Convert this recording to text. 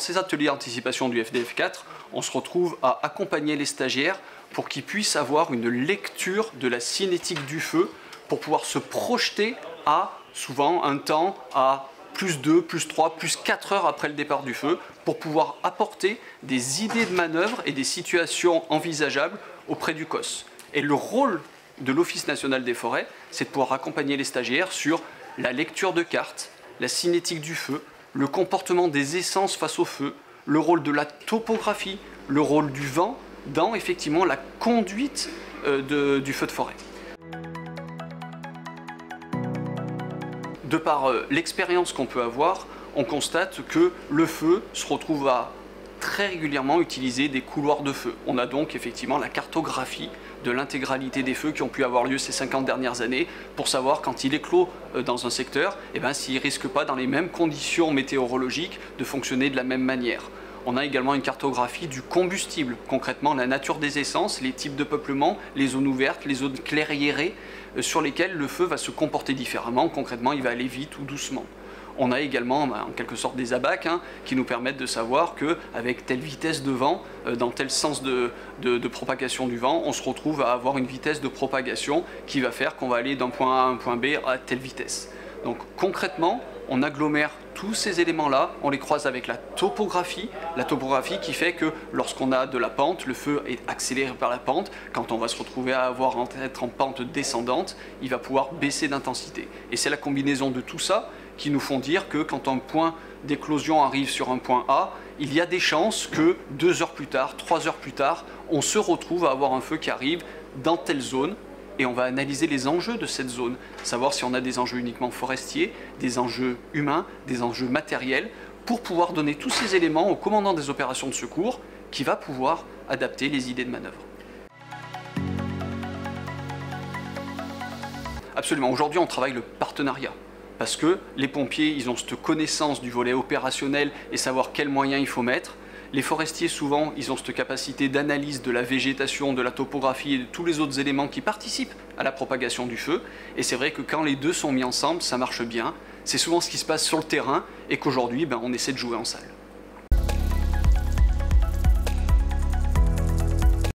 ces ateliers d'anticipation du FDF4, on se retrouve à accompagner les stagiaires pour qu'ils puissent avoir une lecture de la cinétique du feu pour pouvoir se projeter à souvent un temps à plus 2, plus 3, plus 4 heures après le départ du feu pour pouvoir apporter des idées de manœuvre et des situations envisageables auprès du COS. Et le rôle de l'Office national des forêts, c'est de pouvoir accompagner les stagiaires sur la lecture de cartes, la cinétique du feu, le comportement des essences face au feu, le rôle de la topographie, le rôle du vent dans effectivement la conduite du feu de forêt. De par l'expérience qu'on peut avoir, on constate que le feu se retrouve à très régulièrement utiliser des couloirs de feu. On a donc effectivement la cartographie de l'intégralité des feux qui ont pu avoir lieu ces 50 dernières années pour savoir quand il éclot dans un secteur, s'il ne risque pas dans les mêmes conditions météorologiques de fonctionner de la même manière. On a également une cartographie du combustible, concrètement la nature des essences, les types de peuplement, les zones ouvertes, les zones clairiérées, sur lesquelles le feu va se comporter différemment. Concrètement, il va aller vite ou doucement. On a également en quelque sorte des abacs qui nous permettent de savoir qu'avec telle vitesse de vent, dans tel sens de propagation du vent, on se retrouve à avoir une vitesse de propagation qui va faire qu'on va aller d'un point A à un point B à telle vitesse. Donc concrètement, on agglomère tous ces éléments-là, on les croise avec la topographie qui fait que lorsqu'on a de la pente, le feu est accéléré par la pente. Quand on va se retrouver à être en pente descendante, il va pouvoir baisser d'intensité. Et c'est la combinaison de tout ça qui nous font dire que quand un point d'éclosion arrive sur un point A, il y a des chances que 2 heures plus tard, 3 heures plus tard, on se retrouve à avoir un feu qui arrive dans telle zone. Et on va analyser les enjeux de cette zone, savoir si on a des enjeux uniquement forestiers, des enjeux humains, des enjeux matériels, pour pouvoir donner tous ces éléments au commandant des opérations de secours qui va pouvoir adapter les idées de manœuvre. Absolument, aujourd'hui on travaille le partenariat. Parce que les pompiers, ils ont cette connaissance du volet opérationnel et savoir quels moyens il faut mettre. Les forestiers, souvent, ils ont cette capacité d'analyse de la végétation, de la topographie et de tous les autres éléments qui participent à la propagation du feu. Et c'est vrai que quand les deux sont mis ensemble, ça marche bien. C'est souvent ce qui se passe sur le terrain et qu'aujourd'hui, on essaie de jouer en salle.